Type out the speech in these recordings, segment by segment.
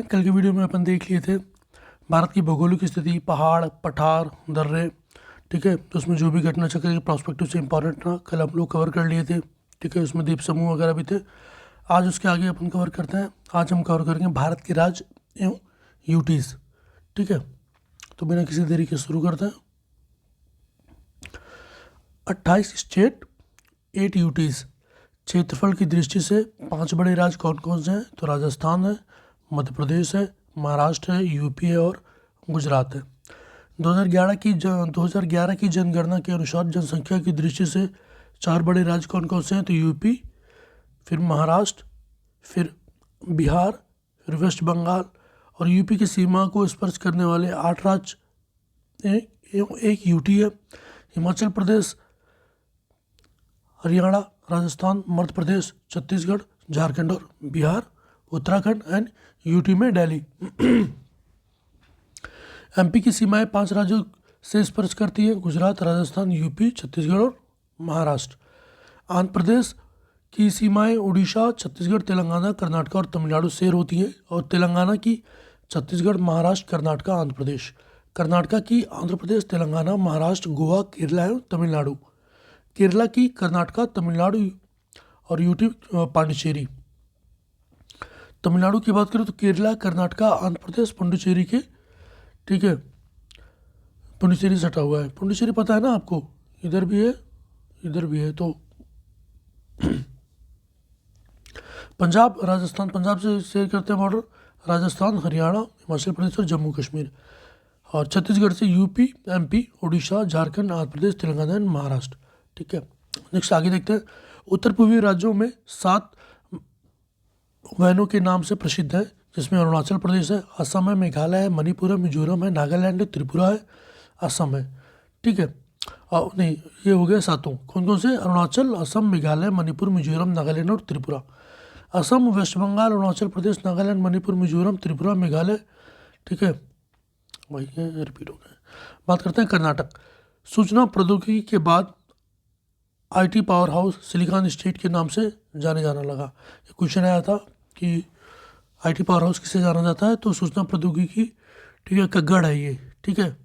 कल के वीडियो में अपन देख लिए थे भारत की भौगोलिक स्थिति, पहाड़, पठार, दर्रे। ठीक है, तो उसमें जो भी घटना चक्र के प्रोस्पेक्टिव से इंपॉर्टेंट था कल हम लोग कवर कर लिए थे। ठीक है, उसमें द्वीप समूह वगैरह भी थे। आज उसके आगे अपन कवर करते हैं। आज हम कवर करेंगे भारत के राज्य एवं यूटीज। ठीक है, तो बिना किसी देरी के शुरू करते हैं। 28 स्टेट, 8 यूटीज। क्षेत्रफल की दृष्टि से 5 बड़े राज्य कौन कौन से हैं? तो राजस्थान है, मध्य प्रदेश है, महाराष्ट्र है, यूपी है और गुजरात है। 2011 की जनगणना के अनुसार जनसंख्या की दृष्टि से 4 बड़े राज्य कौन कौन से हैं? तो यूपी, फिर महाराष्ट्र, फिर बिहार, फिर वेस्ट बंगाल। और यूपी की सीमा को स्पर्श करने वाले 8 राज्य एक यूटी है। हिमाचल प्रदेश, हरियाणा, राजस्थान, मध्य प्रदेश, छत्तीसगढ़, झारखंड और बिहार, उत्तराखंड एंड यूटी में दिल्ली। एमपी की सीमाएं 5 राज्यों से स्पर्श करती है: गुजरात, राजस्थान, यूपी, छत्तीसगढ़ और महाराष्ट्र। आंध्र प्रदेश की सीमाएं उड़ीसा, छत्तीसगढ़, तेलंगाना, कर्नाटक और तमिलनाडु से होती हैं। और तेलंगाना की छत्तीसगढ़, महाराष्ट्र, कर्नाटक, आंध्र प्रदेश। कर्नाटक की आंध्र प्रदेश, तेलंगाना, महाराष्ट्र, गोवा, केरला एवं तमिलनाडु। केरला की कर्नाटक, तमिलनाडु और यूटी पांडिचेरी। तमिलनाडु की बात करें तो केरला, कर्नाटक, आंध्र प्रदेश, पुडुचेरी के। ठीक है, पुडुचेरी सटा हुआ है। पुडुचेरी पता है ना आपको, इधर भी है इधर भी है। तो पंजाब, राजस्थान, पंजाब से शेयर करते हैं बॉर्डर राजस्थान, हरियाणा, हिमाचल प्रदेश और जम्मू कश्मीर। और छत्तीसगढ़ से UP, MP, Orissa, Jharkhand, Andhra Pradesh, Telangana and Maharashtra. ठीक है, नेक्स्ट आगे देखते हैं। उत्तर पूर्वी राज्यों में 7 वैनों के नाम से प्रसिद्ध है, जिसमें अरुणाचल प्रदेश है, असम है, मेघालय है, मणिपुर है, मिजोरम है, नागालैंड है, त्रिपुरा है, असम है। ठीक है, और नहीं, ये हो गया 7। कौन कौन से? अरुणाचल, असम, मेघालय, मणिपुर, मिजोरम, नागालैंड और त्रिपुरा। असम, वेस्ट बंगाल, अरुणाचल प्रदेश, नागालैंड, मणिपुर, मिजोरम, त्रिपुरा, मेघालय। ठीक है, वही है, रिपीट हो गए। बात करते हैं कर्नाटक। सूचना प्रौद्योगिकी के बाद IT power house silicon state के नाम से जाने जाना लगा। ये क्वेश्चन आया था कि आईटी पावर हाउस किसे जाना जाता है? तो सूचना प्रौद्योगिकी, ठीक है, का गढ़ है ये। ठीक है,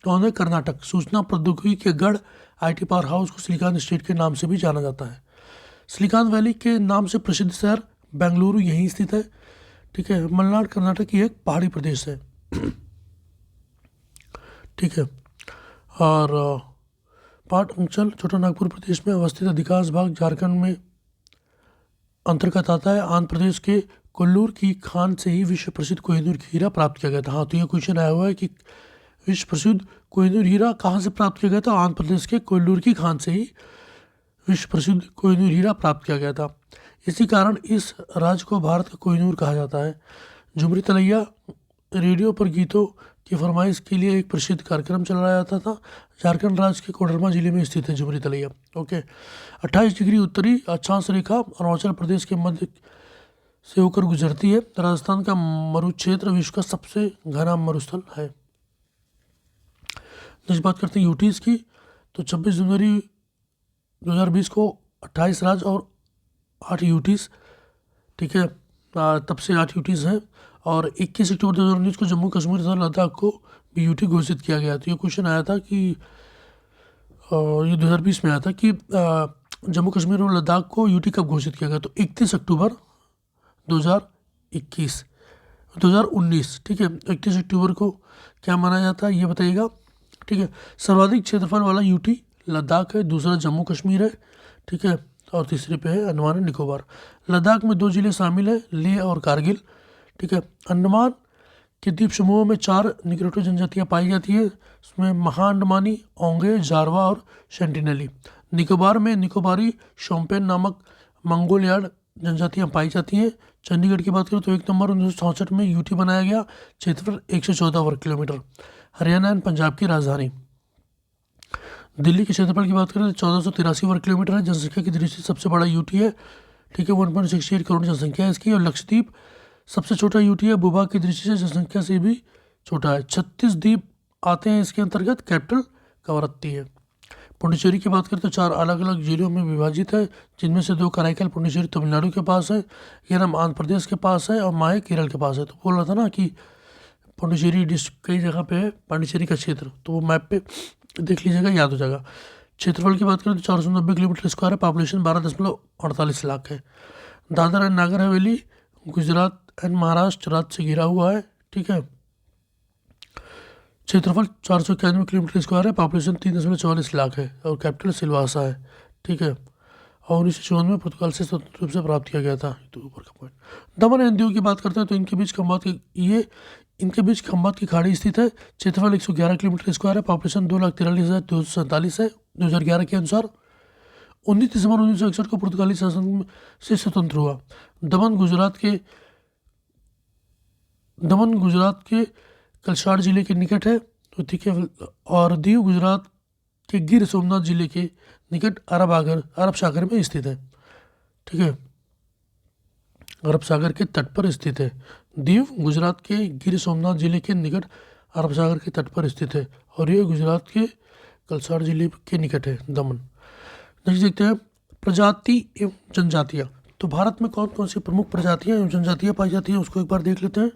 कौन है? कर्नाटक। सूचना प्रौद्योगिकी के गढ़ आईटी पावर हाउस को सिलिकॉन स्टेट के नाम से भी जाना जाता है। सिलिकॉन वैली के नाम से प्रसिद्ध शहर बेंगलुरु यहीं स्थित है। ठीक है, मलनाड कर्नाटक की एक पहाड़ी प्रदेश है। ठीक है, और पाट अंचल छोटा नागपुर प्रदेश में अवस्थित अधिकांश भाग झारखंड में अंतर्गत आता है। आंध्र प्रदेश के कोल्लूर की खान से ही विश्व प्रसिद्ध कोहिनूर हीरा प्राप्त किया गया था। हाँ, तो ये क्वेश्चन आया हुआ है कि विश्व प्रसिद्ध कोहिनूर हीरा कहाँ से प्राप्त किया गया था? आंध्र प्रदेश के कोल्लूर की खान से ही विश्व प्रसिद्ध कोहिनूर हीरा प्राप्त किया गया था। इसी कारण इस राज्य को भारत का कोहिनूर कहा जाता है। झुमरी तलैया रेडियो पर गीतों की फरमाइश के लिए एक प्रसिद्ध कार्यक्रम चलाया जाता था। झारखंड राज्य के कोडरमा जिले में स्थित है झुमरी तलैया। ओके, 28 डिग्री उत्तरी अक्षांश रेखा अरुणाचल प्रदेश के मध्य से होकर गुजरती है। राजस्थान का मरुक्षेत्र विश्व का सबसे घना मरुस्थल है। नेक्स्ट बात करते हैं यूटीज की। तो 26 जनवरी 2020 को 28 राज्य और 8 यूटीज, ठीक है, तब से 8 यूटीज हैं। और 21 अक्टूबर 2019 को जम्मू कश्मीर तथा लद्दाख को भी यूटी घोषित किया गया। तो ये क्वेश्चन आया था कि ये 2020 में आया था कि जम्मू कश्मीर और लद्दाख को यूटी कब घोषित किया गया? तो 31 अक्टूबर 2019। ठीक है, 31 अक्टूबर को क्या माना जाता है ये बताइएगा। ठीक है, सर्वाधिक क्षेत्रफल वाला यूटी लद्दाख है, दूसरा जम्मू कश्मीर है। ठीक है, और तीसरे पे है अंडमान एंड निकोबार। लद्दाख में 2 जिले शामिल हैं, लेह और कारगिल। ठीक है, अंडमान के द्वीप समूहों में 4 निग्रोटो जनजातियाँ पाई जाती है। उसमें महाअंडमानी, ओंगे, जारवा और सेंटिनली। निकोबार में निकोबारी शोम्पेन नामक मंगोलियाड जनजातियाँ पाई जाती हैं। चंडीगढ़ की बात करें तो 1 नवंबर 1964 में यूटी बनाया गया। क्षेत्रफल 114 वर्ग किलोमीटर। हरियाणा एंड पंजाब की राजधानी। दिल्ली के क्षेत्रफल की बात करें तो 1483 वर्ग किलोमीटर है। जनसंख्या की दृष्टि से सबसे बड़ा यूटी है। ठीक है, 1.68 करोड़ जनसंख्या है इसकी। और लक्षद्वीप सबसे छोटा यूटी है, भूभाग की दृष्टि से जनसंख्या से भी छोटा है। 36 द्वीप आते हैं इसके अंतर्गत, कैपिटल कवरत्ती है। पुडुचेरी की बात करें तो 4 अलग अलग जिलों में विभाजित है, जिनमें से 2 कराईकल पुडुचेरी तमिलनाडु के पास है, येरम आंध्र प्रदेश के पास है और माहे केरल के पास है। तो बोल रहा था ना कि पुडुचेरी डिस्ट्रिक्ट कई जगह पे है पांडिचेरी का क्षेत्र, तो वो मैप पे देख लीजिएगा, याद हो जाएगा। क्षेत्रफल की बात करें तो 490 किलोमीटर स्क्वायर है, पॉपुलेशन 12.48 लाख है। दादर एंड नागर हवेली गुजरात एंड महाराष्ट्र राज्य से घिरा हुआ है, ठीक है। क्षेत्रफल 491 किलोमीटर स्क्वायर है, पॉपुलेशन 3.44 लाख है और कैपिटल सिलवासा है, ठीक है। और 1954 में पुर्तगाल से स्वतंत्र रूप से प्राप्त किया गया था। तो ऊपर का पॉइंट। दमन एंड दीव की बात करते हैं तो इनके बीच खंबात की खाड़ी स्थित है। क्षेत्रफल 111 किलोमीटर स्क्वायर है, पॉपुलेशन 2,43,247 है 2011 के अनुसार। 19 दिसंबर 1961 को पुर्तगाली शासन से स्वतंत्र हुआ। दमन गुजरात के कलसाड़ जिले के निकट है, तो ठीक है। और दीव गुजरात के गिर सोमनाथ जिले के निकट अरब सागर में स्थित है, ठीक है। अरब सागर के तट पर स्थित है। दीव गुजरात के गिर सोमनाथ जिले के निकट अरब सागर के तट पर स्थित है और ये गुजरात के कलसाड़ जिले के निकट है, दमन। नेक्स्ट देखते हैं प्रजाति एवं जनजातियाँ। तो भारत में कौन कौन सी प्रमुख प्रजातियाँ एवं जनजातियाँ पाई जाती हैं उसको एक बार देख लेते हैं।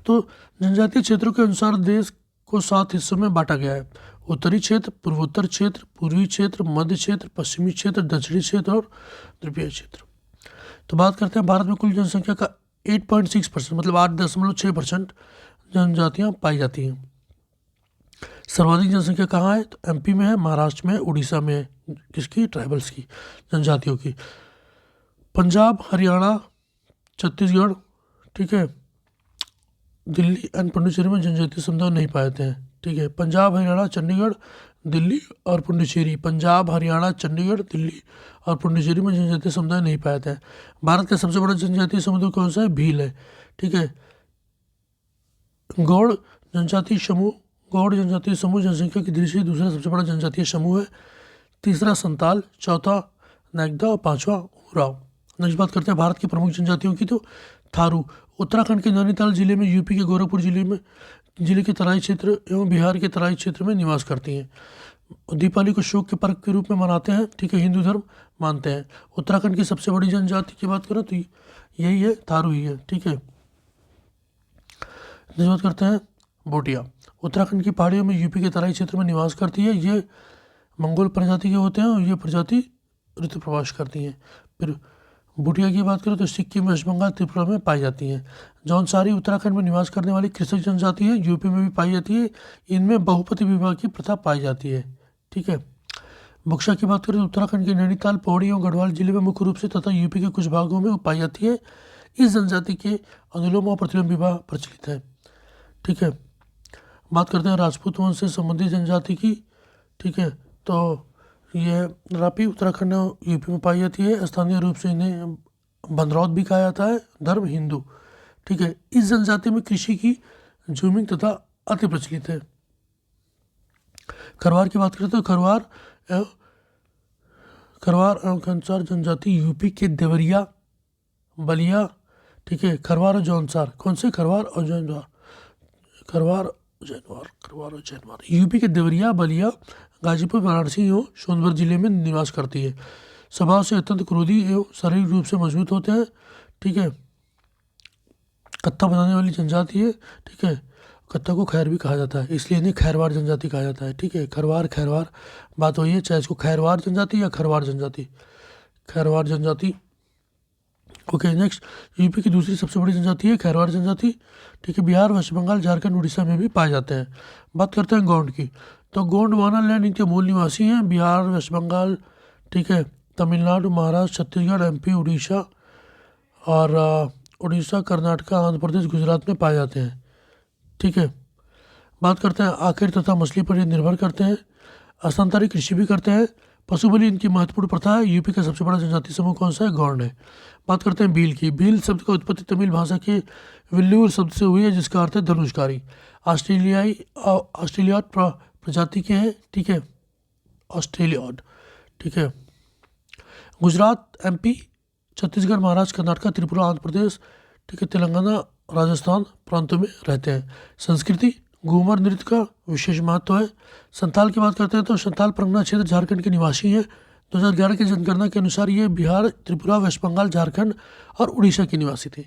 तो जनजातीय क्षेत्रों के अनुसार देश को 7 हिस्सों में बांटा गया है। उत्तरी क्षेत्र, पूर्वोत्तर क्षेत्र, पूर्वी क्षेत्र, मध्य क्षेत्र, पश्चिमी क्षेत्र, दक्षिणी क्षेत्र और ध्रुवीय क्षेत्र। तो बात करते हैं भारत में कुल जनसंख्या का 8.6% मतलब 8.6% जनजातियाँ पाई जाती हैं। सर्वाधिक जनसंख्या कहाँ है? तो एमपी में है, महाराष्ट्र में है, उड़ीसा में है। किसकी? ट्राइबल्स की, जनजातियों की। पंजाब, हरियाणा, छत्तीसगढ़, ठीक है, दिल्ली एंड पुडुचेरी में जनजातीय समुदाय नहीं पाए जाते हैं, ठीक है। पंजाब, हरियाणा, चंडीगढ़, दिल्ली और पुडुचेरी। पंजाब, हरियाणा, चंडीगढ़, दिल्ली और पुडुचेरी में जनजातीय समुदाय नहीं पाए जाते हैं। भारत का सबसे बड़ा जनजातीय समुदाय कौन सा है? भील है, ठीक है। गौड़ जनजातीय समूह जनसंख्या की दृष्टि से दूसरा सबसे बड़ा जनजातीय समूह है। तीसरा संताल, चौथा नागदा और पांचवा उराव। नेक्स्ट बात करते हैं भारत की प्रमुख जनजातियों की। तो थारू उत्तराखंड के नैनीताल जिले में, यूपी के गोरखपुर जिले के तराई क्षेत्र एवं बिहार के तराई क्षेत्र में निवास करती हैं। दीपावली को शोक के पर्व के रूप में मनाते हैं, ठीक है, हिंदू धर्म मानते हैं। उत्तराखंड की सबसे बड़ी जनजाति की बात करें तो यही है, थारू ही है, ठीक है। बात करते हैं बोटिया। उत्तराखंड की पहाड़ियों में यूपी के तराई क्षेत्र में निवास करती है। ये मंगोल प्रजाति के होते हैं और ये प्रजाति ऋतु प्रवास करती हैं। फिर भूटिया की बात करें तो सिक्किम, वेस्ट बंगाल, त्रिपुरा में पाई जाती हैं। जौनसारी उत्तराखंड में निवास करने वाली कृषक जनजाति है, यूपी में भी पाई जाती है। इनमें बहुपति विवाह की प्रथा पाई जाती है, ठीक है। बक्सा की बात करें तो उत्तराखंड के नैनीताल, पौड़ी और गढ़वाल जिले में मुख्य रूप से तथा यूपी के कुछ भागों में पाई जाती है। इस जनजाति के अनुलोम और प्रतिलोम विवाह प्रचलित है, ठीक है। बात करते हैं राजपूत वंश से संबंधित जनजाति की, ठीक है। तो ये रापी उत्तराखंड और यूपी में पाई जाती है। स्थानीय रूप से इन्हें बंदरौत भी कहा जाता है। धर्म हिंदू, ठीक है। इस जनजाति में कृषि की जूमिंग तथा अति प्रचलित है। खरवार की बात करें तो खरवार एवं कंसार जनजाति यूपी के देवरिया, बलिया, ठीक है। खरवार और जौनसार, कौन से? खरवार और जैनवार यूपी के देवरिया, बलिया, गाजीपुर, वाराणसी और सोनभद्र जिले में निवास करती है। स्वभाव से अत्यंत क्रोधी एवं शारीरिक रूप से मजबूत होते हैं, ठीक है। कत्था बनाने वाली जनजाति है, ठीक है। कत्था को खैर भी कहा जाता है, इसलिए इन्हें खैरवार जनजाति कहा जाता है, ठीक है। खैरवार बात वही है, चाहे इसको खैरवार जनजाति या खैरवार जनजाति। ओके, नेक्स्ट यूपी की दूसरी सबसे बड़ी जनजाति है खैरवार जनजाति, ठीक है। बिहार, वेस्ट बंगाल, झारखंड, उड़ीसा में भी पाए जाते हैं। बात करते हैं गोंड की। तो गोंडवाना लैंड इनके मूल निवासी हैं। बिहार, वेस्ट बंगाल, ठीक है, तमिलनाडु, महाराष्ट्र, छत्तीसगढ़, एमपी, उड़ीसा, कर्नाटका, आंध्र प्रदेश, गुजरात में पाए जाते हैं, ठीक है। बात करते हैं आखिर तथा मछली पर ये निर्भर करते हैं। स्थानांतरित कृषि भी करते हैं। पशु बलि इनकी महत्वपूर्ण प्रथा है। यूपी का सबसे बड़ा जनजाति समूह कौन सा है? गौंड है। बात करते हैं भील की। भील शब्द का उत्पत्ति तमिल भाषा के विल्लूर शब्द से हुई है, जिसका अर्थ है धनुषकारी। ऑस्ट्रेलियाड प्रजाति के हैं, ठीक है, ऑस्ट्रेलियाड, ठीक है। गुजरात, एमपी, छत्तीसगढ़, महाराष्ट्र, कर्नाटक, त्रिपुरा, आंध्र प्रदेश, ठीक है, तेलंगाना, राजस्थान प्रांतों में रहते हैं। संस्कृति घूमर नृत्य का विशेष महत्व है। संथाल की बात करते हैं तो संथाल परगना क्षेत्र झारखंड के निवासी हैं। 2011 की जनगणना के अनुसार ये बिहार, त्रिपुरा, वेस्ट बंगाल, झारखंड और उड़ीसा के निवासी थे।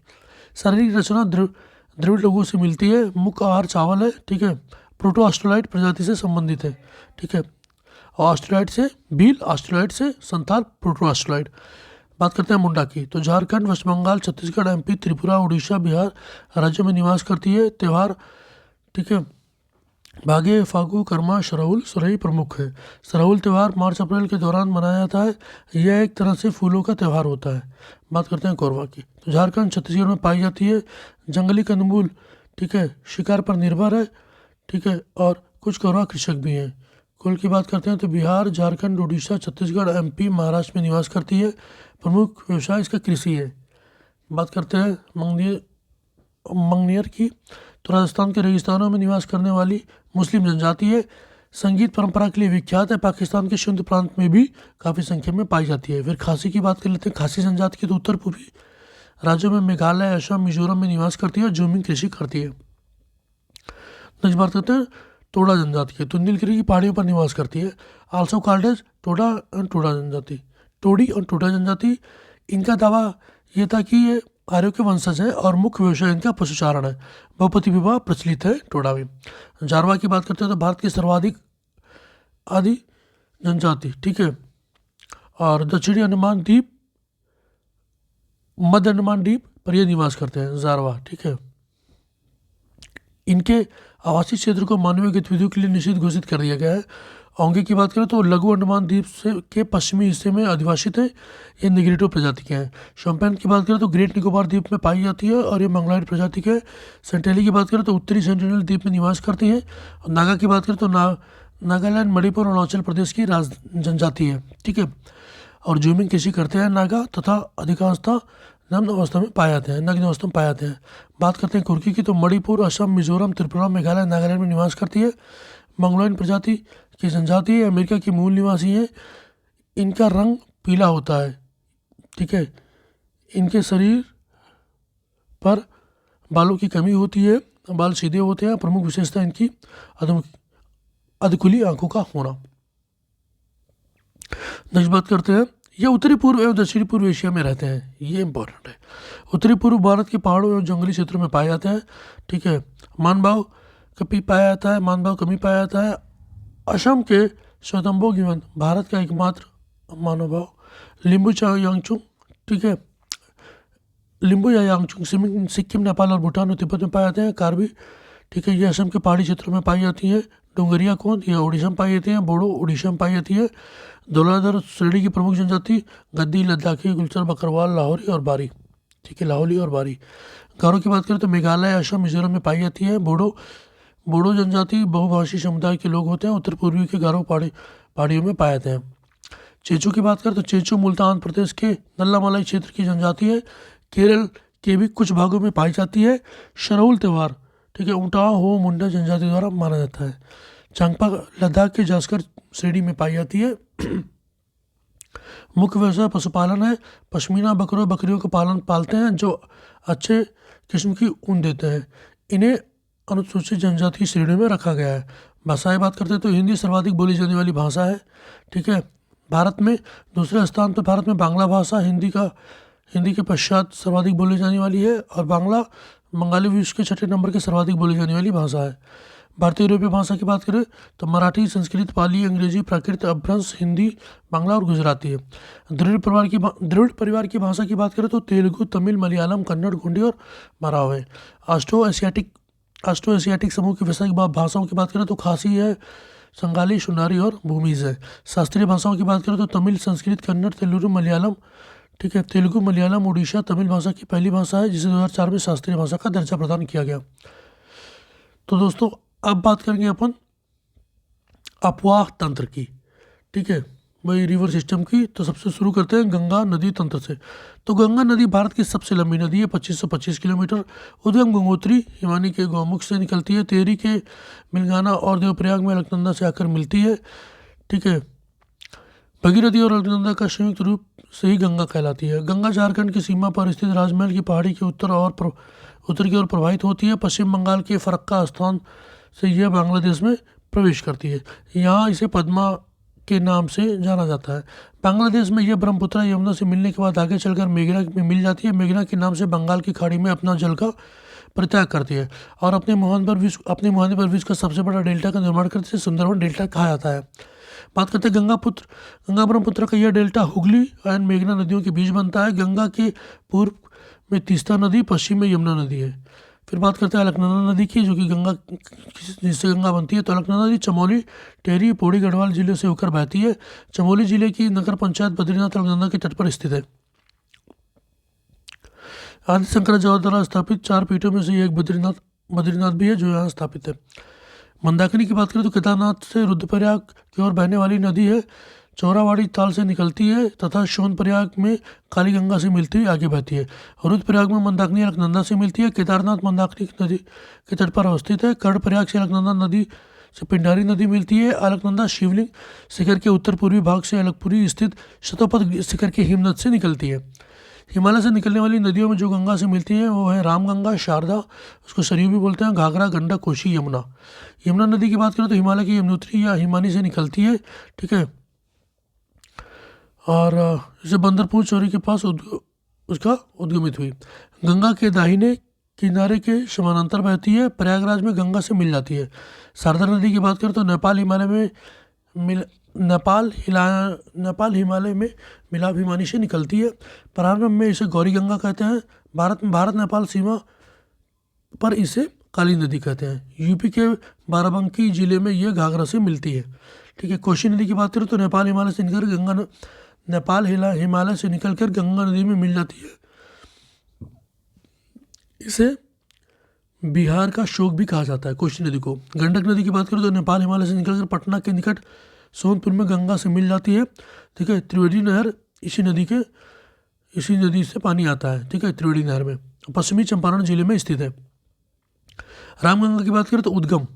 शारीरिक रचना द्रविड़ लोगों से मिलती है। मुख्य आहार चावल है, ठीक है। प्रोटो ऑस्ट्रेलॉइड प्रजाति से संबंधित है, ठीक है। ऑस्ट्रेलॉइड से भील, ऑस्ट्रेलॉइड से संथाल, प्रोटो ऑस्ट्रेलॉइड। बात करते हैं मुंडा की, तो झारखंड, वेस्ट बंगाल, छत्तीसगढ़, एमपी, त्रिपुरा, उड़ीसा, बिहार राज्यों में निवास करती है। त्यौहार, ठीक है, भागे, फागु, कर्मा, सरहुल, सुरई प्रमुख है। सरहुल त्यौहार मार्च अप्रैल के दौरान मनाया जाता है। यह एक तरह से फूलों का त्यौहार होता है। बात करते हैं कोरवा की, तो झारखंड, छत्तीसगढ़ में पाई जाती है। जंगली कंदमूल, ठीक है, शिकार पर निर्भर है, ठीक है, और कुछ कोरवा कृषक भी हैं। कुल की बात करते हैं तो बिहार, झारखंड, उड़ीसा, छत्तीसगढ़, एमपी, महाराष्ट्र में निवास करती है। प्रमुख व्यवसाय इसका कृषि है। बात करते हैं मंगनियर की, तो राजस्थान के रेगिस्तानों में निवास करने वाली मुस्लिम जनजाति है। संगीत परंपरा के लिए विख्यात है। पाकिस्तान के सिंध प्रांत में भी काफ़ी संख्या में पाई जाती है। फिर खासी की बात कर लेते हैं। खासी जनजाति की तो उत्तर पूर्वी राज्यों में मेघालय, असम, मिजोरम में निवास करती है और जूमिंग कृषि करती है। नेक्स्ट बात करते हैं टोडा जनजाति की, तो नीलगिरी की पहाड़ियों पर निवास करती है। Also called as Toda and Toda जनजाति, टोडी और टोडा जनजाति। इनका दावा ये था कि ये आर्यों के वंशज हैं और मुख्य व्यवसाय इनका पशुचारण है। बहुपति विवाह प्रचलित है टोडा में। जारवा की बात करते हैं तो भारत की सर्वाधिक आदि जनजाति, ठीक है, और दक्षिणी अंडमान द्वीप, मध्य अंडमान द्वीप पर ये निवास करते हैं जारवा, ठीक है। इनके आवासीय क्षेत्र को मानवीय गतिविधियों के लिए निषिद्ध घोषित कर दिया गया है। ओंगे की बात करें तो लघु अंडमान द्वीप से के पश्चिमी हिस्से में अधिवासित है। ये निग्रिटो प्रजाति के हैं। शोम्पेन की बात करें तो ग्रेट निकोबार द्वीप में पाई जाती है और ये मंगलाइड प्रजाति के। सेंटेली की बात करें तो उत्तरी सेंटिनल द्वीप में निवास करती हैं। और नागा की बात करें तो नागालैंड, मणिपुर और अरुणाचल प्रदेश की जनजाति है, ठीक है। और जूमिंग कृषि करते हैं नागा तथा अधिकांशतः नग्न अवस्था में पाए जाते हैं, नग्न अवस्था में पाए जाते हैं। बात करते हैं कुर्की की, तो मणिपुर, असम, मिजोरम, त्रिपुरा, मेघालय, नागालैंड में निवास करती है। मंगोलियन प्रजाति की जनजाति है। अमेरिका की मूल निवासी है। इनका रंग पीला होता है, ठीक है। इनके शरीर पर बालों की कमी होती है, बाल सीधे होते हैं। प्रमुख विशेषता इनकी अधखुली आंखों का होना। नेक्स्ट बात करते हैं, ये उत्तरी पूर्व एवं दक्षिणी पूर्व एशिया में रहते हैं। ये इंपॉर्टेंट है। उत्तरी पूर्व भारत के पहाड़ों एवं जंगली क्षेत्रों में पाए जाते हैं, ठीक है। मानभाव कभी पाया जाता है, मानभाव कमी पाया जाता है। असम के स्वयंभू गिवन भारत का एकमात्र मानवभाव लिम्बू यांगचुंग, ठीक है, लिम्बू या यांगचुंग सिक्किम, नेपाल और भूटान और तिब्बत में पाए जाते हैं। कार्बी, ठीक है, ये असम के पहाड़ी क्षेत्रों में पाई जाती है। डोंगरिया कोंद ये उड़ीसा में पाई जाती है। बोडो उड़ीसा में पाई जाती है। धौलाधर श्रेणी की प्रमुख जनजाति गद्दी, लद्दाखी, गुलचर, बकरवाल, लाहौरी और बारी, ठीक है, लाहौली और बारी। गारो की बात करें तो मेघालय, असम, मिजोरम में पाई जाती है। बोडो जनजाति बहुभाषी समुदाय के लोग होते हैं। उत्तर पूर्वी के गारो पहाड़ियों में पाए जाते हैं। चेचू की बात करें तो चेचू मूलतः आंध्र प्रदेश के नल्लामलाई क्षेत्र की जनजाति है। केरल के भी कुछ भागों में पाई जाती है। सरहुल त्यौहार, ठीक है, उटाओ हो मुंडा जनजाति द्वारा माना जाता है। चांगपा लद्दाख के जास्कर श्रेणी में पाई जाती है। मुख्य व्यवसाय पशुपालन है। पश्मीना बकरियों का पालते हैं जो अच्छे किस्म की ऊन देते हैं। इन्हें अनुसूचित जनजाति की श्रेणी में रखा गया है। भाषाएं बात करते हैं तो हिंदी सर्वाधिक बोली जाने वाली भाषा है, ठीक है। भारत में दूसरे स्थान पर भारत में बांग्ला भाषा हिंदी के पश्चात सर्वाधिक बोली जाने वाली है। और बंगाली विश्व के 6ठे नंबर के सर्वाधिक बोली जाने वाली भाषा है। भारतीय यूरोपीय भाषा की बात करें तो मराठी, संस्कृत, पाली, अंग्रेजी, प्राकृत, अपभ्रंश, हिंदी, बांग्ला और गुजराती है। द्रविड़ परिवार की भाषा की बात करें तो तेलुगु, तमिल, मलयालम, कन्नड़, गोंडी और मराव है। ऑस्ट्रो एशियाटिक समूह की वैश्विक भाषाओं की बात करें तो खासी है, संगाली, सुनारी और भूमिज है। शास्त्रीय भाषाओं की बात करें तो तमिल, संस्कृत, कन्नड़, तेलुगु, मलयालम, ठीक है, तेलुगु, मलयालम, उड़ीसा तमिल भाषा की पहली भाषा है जिसे 2004 में शास्त्रीय भाषा का दर्जा प्रदान किया गया। तो दोस्तों अब बात करेंगे अपन अपवाह तंत्र की, ठीक है, वही रिवर सिस्टम की। तो सबसे शुरू करते हैं गंगा नदी तंत्र से। तो गंगा नदी भारत की सबसे लंबी नदी है, 2525 किलोमीटर। उद्गम गंगोत्री हिमानी के गौमुख से निकलती है। टेहरी के मिलगाना और देवप्रयाग में अलकनंदा से आकर मिलती है, ठीक है। भगीरथी और अलकनंदा का संयुक्त रूप से ही गंगा कहलाती है। गंगा झारखंड की सीमा पर स्थित राजमहल की पहाड़ी के उत्तर की ओर प्रवाहित होती है। पश्चिम बंगाल के फरक्का स्थान से यह बांग्लादेश में प्रवेश करती है। यहाँ इसे पद्मा के नाम से जाना जाता है। बांग्लादेश में यह ब्रह्मपुत्र यमुना से मिलने के बाद आगे चलकर मेघना में मिल जाती है। मेघना के नाम से बंगाल की खाड़ी में अपना जल का परित्याग करती है और अपने मुहाने पर विश्व का सबसे बड़ा डेल्टा का निर्माण करती है। सुंदरवन डेल्टा कहा जाता है। बात करते हैं गंगा ब्रह्मपुत्र का यह डेल्टा हुगली एंड मेघना नदियों के बीच बनता है। गंगा के पूर्व में तीस्ता नदी, पश्चिम में यमुना नदी है। फिर बात करते हैं अलकनंदा नदी की, जो कि जिससे गंगा बनती है। तो अलकनंदा नदी चमोली, टेहरी, पौड़ी गढ़वाल जिले से होकर बहती है। चमोली जिले की नगर पंचायत बद्रीनाथ अलकनंदा के तट पर स्थित है। आदि शंकराचार्य द्वारा स्थापित 4 पीठों में से एक बद्रीनाथ भी है, जो यहाँ स्थापित है। मंदाकिनी की बात करें तो केदारनाथ से रुद्रप्रयाग की ओर बहने वाली नदी है। चौरावाड़ी ताल से निकलती है तथा सोनप्रयाग में काली गंगा से मिलती हुई आगे बहती है। रुद्रप्रयाग में मंदाकिनी अलकनंदा से मिलती है। केदारनाथ मंदाकिनी नदी के तट पर अवस्थित है। कर्णप्रयाग से अलकनंदा नदी से पिंडारी नदी मिलती है। अलकनंदा शिवलिंग शिखर के उत्तर पूर्वी भाग से अलगपुरी स्थित शतोपथ शिखर की हिमनद से निकलती है। हिमालय से निकलने वाली नदियों में जो गंगा से मिलती है वो है रामगंगा, शारदा, उसको सरयू भी बोलते हैं, घाघरा, गंडक, कोशी, यमुना। यमुना नदी की बात करें तो हिमालय की यमुनोत्री या हिमानी से निकलती है, ठीक है, और इसे बंदरपुर चौरी के पास उसका उद्गमित हुई। गंगा के दाहिने किनारे के समानांतर बहती है। प्रयागराज में गंगा से मिल जाती है। शारदा नदी की बात करें तो नेपाल हिमालय में मिलाप हिमानी से निकलती है। प्रारंभ में इसे गौरी गंगा कहते हैं। भारत नेपाल सीमा पर इसे काली नदी कहते हैं। यूपी के बाराबंकी जिले में यह घाघरा से मिलती है, ठीक है। कोशी नदी की बात करें तो नेपाल हिमालय से निकलकर गंगा नदी में मिल जाती है। इसे बिहार का शोक भी कहा जाता है कोशी नदी को। गंडक नदी की बात करें तो नेपाल हिमालय से निकलकर पटना के निकट सोनपुर में गंगा से मिल जाती है, ठीक है। त्रिवेणी नहर इसी नदी से पानी आता है, ठीक है, त्रिवेणी नहर में। पश्चिमी चंपारण जिले में स्थित है। रामगंगा की बात करें तो उद्गम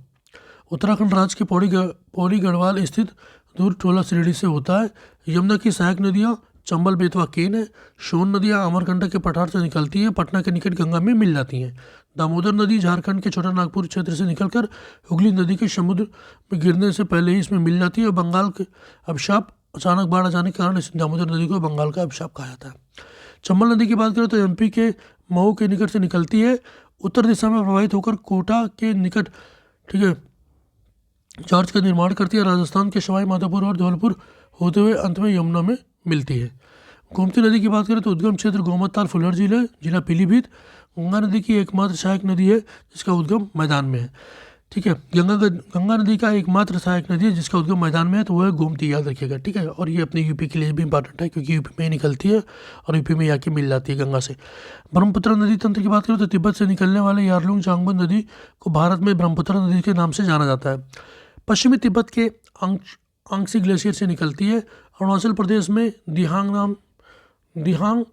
उत्तराखंड राज्य के पौड़ी गढ़वाल स्थित दूर टोला श्रेणी से होता है। यमुना की सहायक नदियाँ चंबल, बेतवा, केन है। सोन नदियाँ अमरकंटक के पठार से निकलती हैं, पटना के निकट गंगा में मिल जाती हैं। दामोदर नदी झारखंड के छोटा नागपुर क्षेत्र से निकलकर हुगली नदी के समुद्र में गिरने से पहले ही इसमें मिल जाती है। बंगाल के अभिशाप, अचानक बाढ़ आ जाने के कारण इस दामोदर नदी को बंगाल का अभिशाप कहा जाता है। चंबल नदी की बात करें तो एमपी के मऊ के निकट से निकलती है, उत्तर दिशा में प्रवाहित होकर कोटा के निकट, ठीक है, जॉर्ज का निर्माण करती है। राजस्थान के सवाई माधोपुर और धौलपुर होते हुए अंत में यमुना में मिलती है। गोमती नदी की बात करें तो उद्गम क्षेत्र गोमतताल, फुलहर जिला पीलीभीत। गंगा नदी की एकमात्र सहायक नदी है जिसका उद्गम मैदान में है, ठीक है। गंगा नदी का एकमात्र सहायक नदी है जिसका उद्गम मैदान में है, तो वह है गोमती, याद रखिएगा, ठीक है। और ये अपने यूपी के लिए भी इंपॉर्टेंट है क्योंकि यूपी में ही निकलती है और यूपी में आके मिल जाती है गंगा से। ब्रह्मपुत्र नदी तंत्र की बात करें तो तिब्बत से निकलने वाले यारलुंग चांगबन नदी को भारत में ब्रह्मपुत्र नदी के नाम से जाना जाता है। पश्चिमी तिब्बत के आंगसी ग्लेशियर से निकलती है। अरुणाचल प्रदेश में दिहांग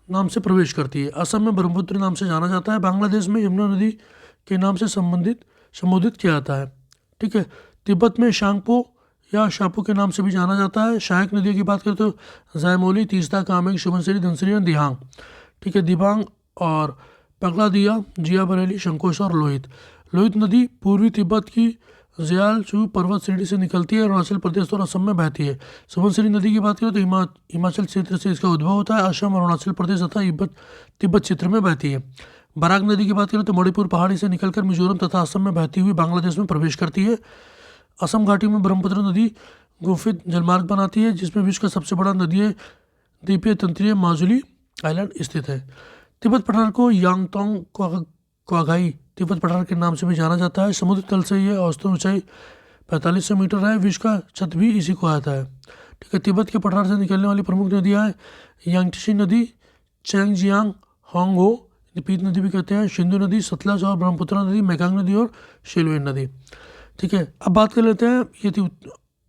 नाम से प्रवेश करती है। असम में ब्रह्मपुत्र नाम से जाना जाता है। बांग्लादेश में यमुना नदी के नाम से संबोधित किया जाता है, ठीक है। तिब्बत में शांगपो या शापो के नाम से भी जाना जाता है। सहायक नदियों की बात करें तो जायमोली, तीस्ता, कामेंग, सुबनसिरी, धनसिरी और दिहांग, ठीक है। दिबांग और पगलादिया, जिया बरेली, शंकोश और लोहित नदी पूर्वी तिब्बत की ज़यालचू पर्वत श्रेणी से निकलती है, अरुणाचल प्रदेश और असम में बहती है। सुबनसिरी नदी की बात करें तो हिमाचल क्षेत्र से इसका उद्भव होता है, असम, अरुणाचल प्रदेश तथा तिब्बत क्षेत्र में बहती है। बराक नदी की बात करें तो मणिपुर पहाड़ी से निकलकर मिजोरम तथा असम में बहती हुई बांग्लादेश में प्रवेश करती है। असम घाटी में ब्रह्मपुत्र नदी गुफित जलमार्ग बनाती है जिसमें विश्व का सबसे बड़ा द्वीपीय तंत्रीय माजुली आइलैंड स्थित है। तिब्बत पठार को यांगतोंग क्वाघाई तिब्बत पठार के नाम से भी जाना जाता है। समुद्र तल से यह औसतन ऊंचाई 4500 मीटर है। विश्व का छत भी इसी को आता है, ठीक है। तिब्बत के पठार से निकलने वाली प्रमुख नदियाँ हैं यांगटीसी नदी, चैंगजियांग, होंगहो, पीत नदी भी कहते हैं, सिंधु नदी, सतलज और ब्रह्मपुत्र नदी, मेकांग नदी और शेलवेन नदी, ठीक है। अब बात कर लेते हैं, ये थी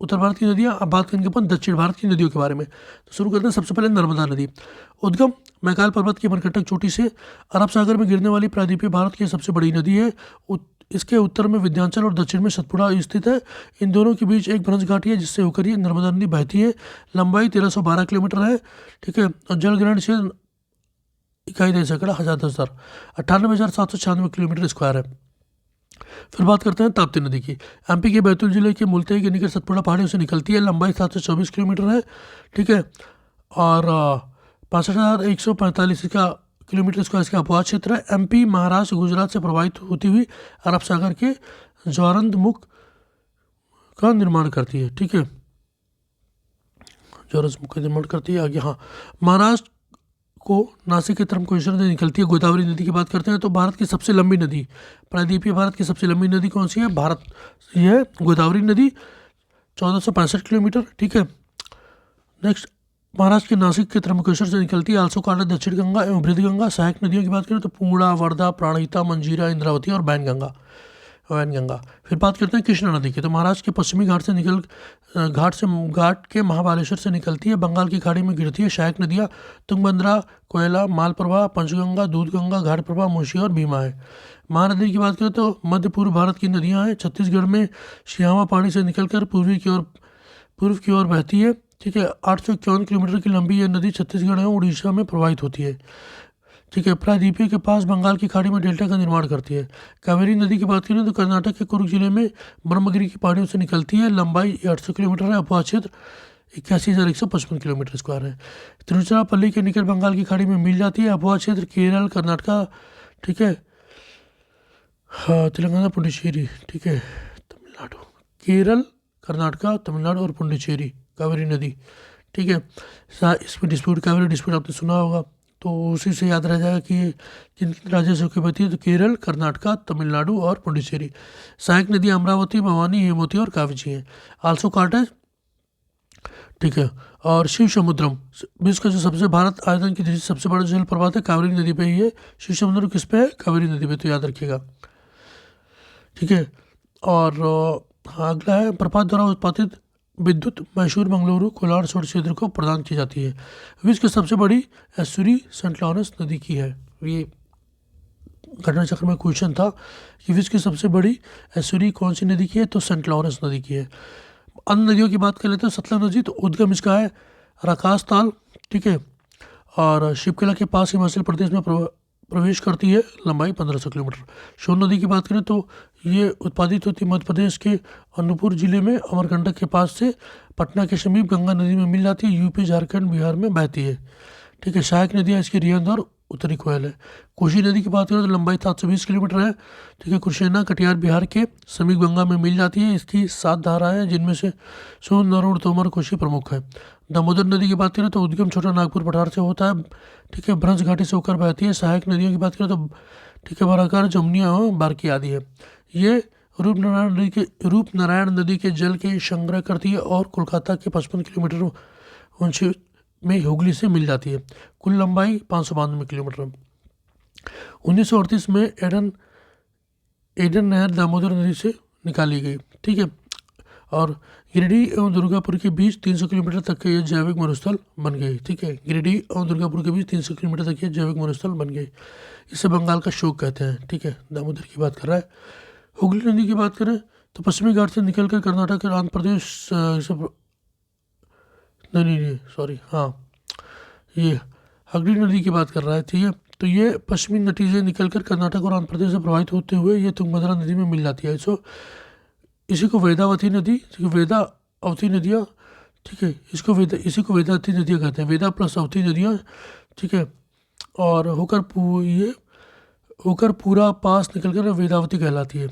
उत्तर भारत की नदियाँ। अब बात करेंगे अपन दक्षिण भारत की नदियों के बारे में। तो शुरू करते हैं सबसे पहले नर्मदा नदी। उद्गम मैकाल पर्वत की मरकटक चोटी से अरब सागर में गिरने वाली प्रायद्वीपीय भारत की सबसे बड़ी नदी है। इसके उत्तर में विंध्याचल और दक्षिण में सतपुड़ा स्थित है। इन दोनों के बीच एक भ्रंश घाटी है जिससे होकर ये नर्मदा नदी बहती है। लंबाई 1312 किलोमीटर है, ठीक है। और जलग्रहण से इकाई दे सकड़ा 1098,796 किलोमीटर स्क्वायर है। फिर बात करते हैं ताप्ती नदी की। एमपी के बैतूल जिले के मुल्ताई के निकट सतपुड़ा पहाड़ियों से निकलती है, लंबाई 724 किलोमीटर है, ठीक है। और 65,145 इसका किलोमीटर इसका इसका अपवाद क्षेत्र है। एमपी महाराष्ट्र गुजरात से प्रभावित होती हुई अरब सागर के ज्वारंदमुख का निर्माण करती है, ठीक है। ज्वारंदमुख का निर्माण करती है। आगे हाँ, महाराष्ट्र को नासिक के तरफ क्वेश्चन से निकलती है। गोदावरी नदी की बात करते हैं तो भारत की सबसे लंबी नदी, प्रायद्वीपीय भारत की सबसे लंबी नदी कौन सी है? भारत ये है गोदावरी नदी, 1465 किलोमीटर, ठीक है। नेक्स्ट, महाराष्ट्र के नासिक के त्र्यंबकेश्वर से निकलती है आल्सो कांडा दक्षिण गंगा एवं बृहद गंगा। सहायक नदियों की बात करें तो पूर्णा, वर्धा, प्राणहिता, मंजीरा, इंद्रावती और वैनगंगा। फिर बात करते हैं कृष्णा नदी की। तो महाराष्ट्र के पश्चिमी घाट के महाबालेश्वर से निकलती है, बंगाल की खाड़ी में गिरती है। सहायक नदियाँ तुंगभद्रा, कोयला, मालप्रभा, पंचगंगा, दूधगंगा, घाटप्रभा, मूसी और भीमा है। महानदी की बात करें तो मध्य पूर्व भारत की नदियाँ हैं। छत्तीसगढ़ में सियामा पहाड़ी से निकलकर पूर्व की ओर बहती है, ठीक है। 851 किलोमीटर की लंबी यह नदी छत्तीसगढ़ एवं उड़ीसा में प्रवाहित होती है, ठीक है। प्रायद्वीपीय के पास बंगाल की खाड़ी में डेल्टा का निर्माण करती है। कावेरी नदी की बात करें तो कर्नाटक के कुरुक जिले में ब्रह्मगिरी की पहाड़ियों से निकलती है, लंबाई 800 किलोमीटर है, अपवाद क्षेत्र 81,155 किलोमीटर स्क्वायर है। तिरुचिरापल्ली के निकट बंगाल की खाड़ी में मिल जाती है, अपवाद क्षेत्र केरल, कर्नाटका, ठीक है। हाँ, तेलंगाना, पुडुचेरी, ठीक है, तमिलनाडु, केरल, कर्नाटका, तमिलनाडु और पुडुचेरी, कावेरी नदी, ठीक है। इसमें डिस्प्यूट, कावेरी डिस्प्यूट आपने सुना होगा, तो उसी से याद रह जाएगा कि किन किन राज्यों से होकर बहती है। तो केरल, कर्नाटका, तमिलनाडु और पुडुचेरी। सहायक नदी अमरावती, भवानी, हेमवती और कावेरी हैं। आल्सो कार्टेज, ठीक है। और शिव समुद्रम, विश्व का जो सबसे भारत आयतन की दृष्टि से सबसे बड़ा जल प्रपात है, कावेरी नदी पे ही है। शिव समुद्रम किस पे है? कावेरी नदी पे, तो याद रखिएगा, ठीक है। और हाँ, अगला है प्रपात द्वारा उत्पादित विद्युत मैसूर, मंगलुरु, कोलार शोर क्षेत्र को प्रदान की जाती है। विश्व की सबसे बड़ी एस्चुरी सेंट लॉरेंस नदी की है। ये घटना चक्र में क्वेश्चन था कि विश्व की सबसे बड़ी एस्चुरी कौन सी नदी की है? तो सेंट लॉरेंस नदी की है। अन्य नदियों की बात कर लेते हैं। सतलज नदी, तो उद्गम इसका है राकाश ताल, ठीक है। और शिवकिला के पास हिमाचल प्रदेश में प्रवेश करती है, लंबाई 1500 किलोमीटर। सोन नदी की बात करें तो ये उत्पादित होती है मध्य प्रदेश के अनूपपुर जिले में, अमरकंटक के पास से पटना के समीप गंगा नदी में मिल जाती है, यूपी, झारखंड, बिहार में बहती है, ठीक है। सहायक नदियाँ इसकी रियंद और उत्तरी कोयल है। कोशी नदी की बात करें तो लंबाई 720 किलोमीटर है, ठीक है। कुर्सेना, कटिहार, बिहार के समीप गंगा में मिल जाती है। इसकी 7 धाराएं हैं, जिनमें से सोन, नरोड़, तोमर, कोशी प्रमुख है। दामोदर नदी की बात करें तो उद्गम छोटा नागपुर पठार से होता है, ठीक है, भ्रंश घाटी से होकर बहती है। सहायक नदियों की बात करें तो, ठीक है, बराकर, जमुनिया और बारकी आदि है। ये रूपनारायण नदी के जल के संग्रह करती है और कोलकाता के 55 किलोमीटर ऊंचे में हुगली से मिल जाती है। कुल लंबाई 592 किलोमीटर है। 1938 में एडन नहर दामोदर नदी से निकाली गई, ठीक है। और गिरिडीह एवं दुर्गापुर के बीच 300 किलोमीटर तक के ये जैविक मरुस्थल बन गई, ठीक है। गिरिडीह एवं दुर्गापुर के बीच 300 किलोमीटर तक ये जैविक मरुस्थल बन गई। इसे बंगाल का शोक कहते हैं, ठीक है। दामोदर की बात कर रहा है। हुगली नदी की बात करें तो पश्चिमी घाट से निकलकर कर्नाटक और आंध्र प्रदेश नहीं, सॉरी, हाँ, ये हगली नदी की बात कर रहा है, ठीक है। तो ये पश्चिमी नदी से निकलकर कर्नाटक और आंध्र प्रदेश से प्रभावित होते हुए ये तुंगभद्रा नदी में मिल जाती है। इसी को वेदावती नदी, वेदावती नदियाँ, ठीक है, इसी को वेदावती नदियाँ कहते हैं। वेदा प्लस अवती नदियाँ, ठीक है। और होकर पूरा पास निकलकर वेदावती कहलाती है।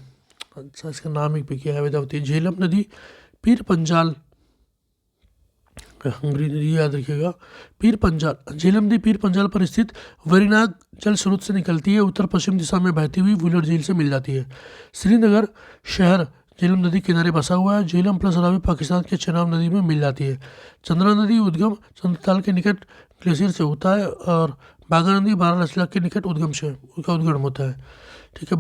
अच्छा, इसका नाम ही पे किया है वेदावती। झेलम नदी पीर पंजाल, हंगरी नदी याद रखिएगा, पीर पंजाल। झेलम नदी पीर पंजाल पर स्थित वरीनाग जल स्रोत से निकलती है, उत्तर पश्चिम दिशा में बहती हुई वुलर झील से मिल जाती है। श्रीनगर शहर झेलम नदी किनारे बसा हुआ है। झेलम प्लस रावी पाकिस्तान के चेनाब नदी में मिल जाती है। चंद्रा नदी उद्गम चंद्रताल के निकट ग्लेशियर से होता है और भागा नदी बारालाचला के निकट उसका उद्गम होता है, ठीक है।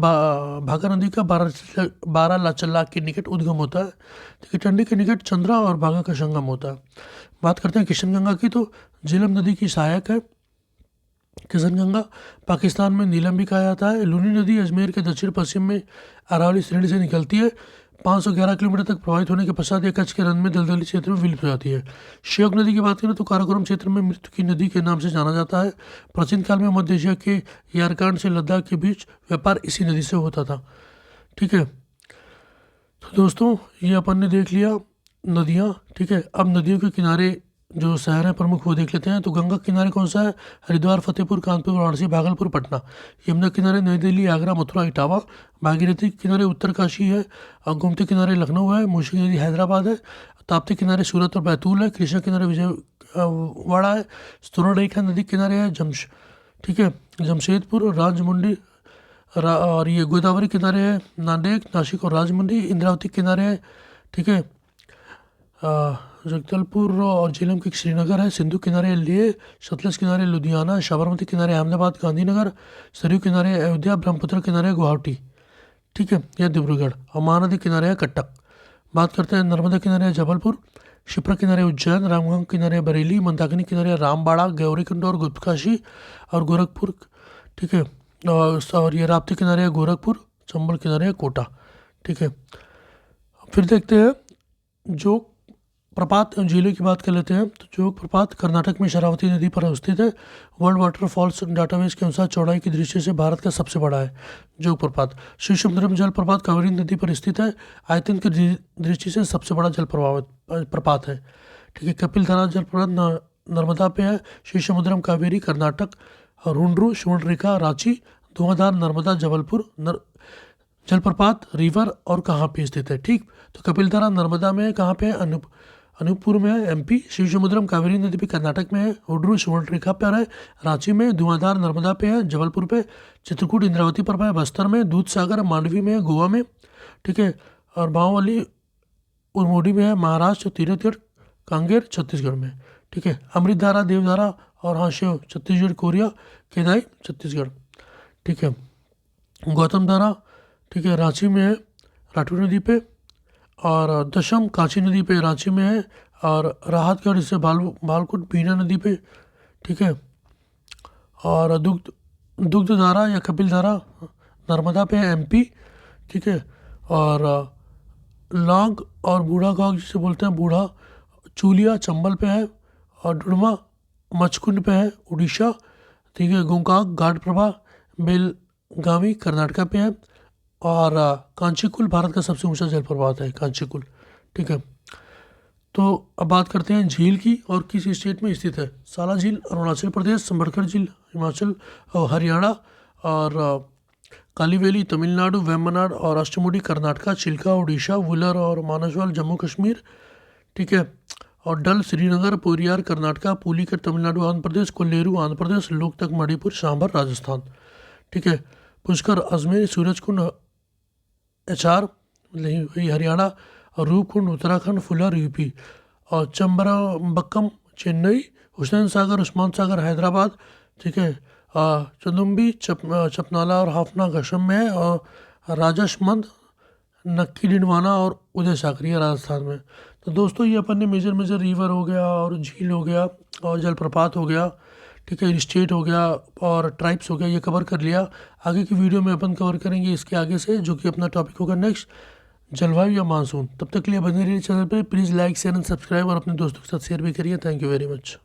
भागा नदी का बारालाचला के निकट उद्गम होता है, ठीक है। टंडी के निकट चंद्रा और भागा का संगम होता है। बात करते हैं किशनगंगा की, तो झेलम नदी की सहायक है। किशनगंगा पाकिस्तान में नीलम भी कहा जाता है। लूनी नदी अजमेर के दक्षिण पश्चिम में अरावली श्रेणी से निकलती है। 511 किलोमीटर तक प्रभावित होने के पश्चात यह कच्छ के रन में दलदली क्षेत्र में विलुप्त हो जाती है। श्योक नदी की बात करें तो काराकोरम क्षेत्र में मृत्यु की नदी के नाम से जाना जाता है। प्राचीन काल में मध्य एशिया के यारकांड से लद्दाख के बीच व्यापार इसी नदी से होता था, ठीक है। तो दोस्तों ये अपन ने देख लिया नदियाँ, ठीक है। अब नदियों के किनारे जो शहर हैं प्रमुख वो देख लेते हैं। तो गंगा किनारे कौन सा है? हरिद्वार, फतेहपुर, कानपुर, वाराणसी, भागलपुर, पटना। यमुना किनारे नई दिल्ली, आगरा, मथुरा, इटावा। भागीरथी किनारे उत्तर काशी है। और गोमती किनारे लखनऊ है। मूसी नदी हैदराबाद है। ताप्ती किनारे सूरत और बैतूल है। कृष्णा किनारे विजयवाड़ा है। स्तोरण रेखा नदी किनारे है ठीक है, जमशेदपुर, राजमुंडी और ये गोदावरी किनारे है नांदेड़, नासिक और राजमुंडी। इंद्रावती किनारे है, ठीक है, जगदलपुर और झेलम के श्रीनगर है। सिंधु किनारे लेह, सतलज किनारे लुधियाना, साबरमती किनारे अहमदाबाद, गांधीनगर। सरयू किनारे अयोध्या, ब्रह्मपुत्र किनारे गुवाहाटी, ठीक है, यह डिब्रूगढ़। और महानदी किनारे है कटक। बात करते हैं नर्मदा किनारे है जबलपुर, शिप्रा किनारे उज्जैन, रामगंग किनारे बरेली, मंदाकिनी किनारे रामबाड़ा, गौरीकुंड और गुप्तकाशी और गोरखपुर, ठीक है। और ये राप्ती किनारे है गोरखपुर, चंबल किनारे है कोटा, ठीक है। फिर देखते हैं जोग प्रपात झीलों की बात कर लेते हैं। तो जोग प्रपात कर्नाटक में शरावती नदी पर स्थित है। वर्ल्ड वाटरफॉल्स डाटाबेस के अनुसार चौड़ाई की दृष्टि से भारत का सबसे बड़ा है जोग प्रपात। शिशुमुद्रम जल प्रपात कावेरी नदी पर स्थित है। आयतन की दृष्टि से सबसे बड़ा जल प्रपात है, ठीक है। कपिलधारा जल प्रपात नर्मदा पे है। शिशुमुद्रम कावेरी कर्नाटक। और रुंड्रू, सुवर्णरेखा रांची, धुआंधार नर्मदा जबलपुर जलप्रपात रिवर और कहाँ पे स्थित है, ठीक। तो कपिलधारा नर्मदा में है, कहाँ पे है? अनूपपुर में है, एमपी। शिवसमुद्रम कावेरी नदी पे कर्नाटक में है। हुड्रू सुवर्णरेखा पर है रांची में। धुआंधार नर्मदा पे है जबलपुर पे। चित्रकूट इंद्रावती पर है बस्तर में। दूधसागर मांडवी में है गोवा में, ठीक है। और बांवाली उरमोडी में है महाराष्ट्र। तीरथगढ़ कांगेर छत्तीसगढ़ में, ठीक है। अमृतधारा, देवधारा और हाशियो छत्तीसगढ़। कोरिया केदाई छत्तीसगढ़, ठीक है। गौतम धारा, ठीक है, रांची में है राठौर नदी पे। और दशम कांची नदी पे रांची में है। और राहतगढ़ इससे बालकोट बीना नदी पे, ठीक है। और दुग्धधारा या कपिलधारा नर्मदा पे है एमपी, ठीक है। और लौंग और बूढ़ा गांव जिसे बोलते हैं बूढ़ा चूलिया चंबल पे है। और डुड़मा मचकुंड पे है उड़ीसा, ठीक है। गोकाक घाटप्रभा बेलगावी कर्नाटका पे है। और कांचीकुल भारत का सबसे ऊंचा जलप्रपात है कांचीकुल, ठीक है। तो अब बात करते हैं झील की और किस स्टेट में स्थित है। साला झील अरुणाचल प्रदेश, संबरखर झील हिमाचल और हरियाणा। और कालीवेली तमिलनाडु, वेम्बनाड और अष्टमुडी कर्नाटका, चिल्का उड़ीसा, वुलर और मानसवाल जम्मू कश्मीर, ठीक है। और डल श्रीनगर, पोरियार कर्नाटका, पुलिकर तमिलनाडु आंध्र प्रदेश, कोल्लेरू आंध्र प्रदेश, लोकतक मणिपुर, सांभर राजस्थान, ठीक है। पुष्कर अजमेर, सूरजकुंड एचआर वही हरियाणा। और रूपकुंड उत्तराखंड, फुलर यूपी। और चंबरबक्कम चेन्नई, हुसैन सागर उस्मान सागर हैदराबाद, ठीक है। चंदुम्बी चपनाला और हाफना घशम में है। और राजसमंद नक्की डिंडवाना और उदय सागर ये राजस्थान में। तो दोस्तों ये अपन ने मेजर रिवर हो गया और झील हो गया और जलप्रपात हो गया, ठीक है, स्टेट हो गया और ट्राइब्स हो गया, ये कवर कर लिया। आगे की वीडियो में अपन कवर करेंगे इसके आगे से, जो कि अपना टॉपिक होगा नेक्स्ट जलवायु या मानसून। तब तक के लिए बने रहिए चैनल पर। Please like share and subscribe और अपने दोस्तों के साथ शेयर भी करिए। Thank you very much.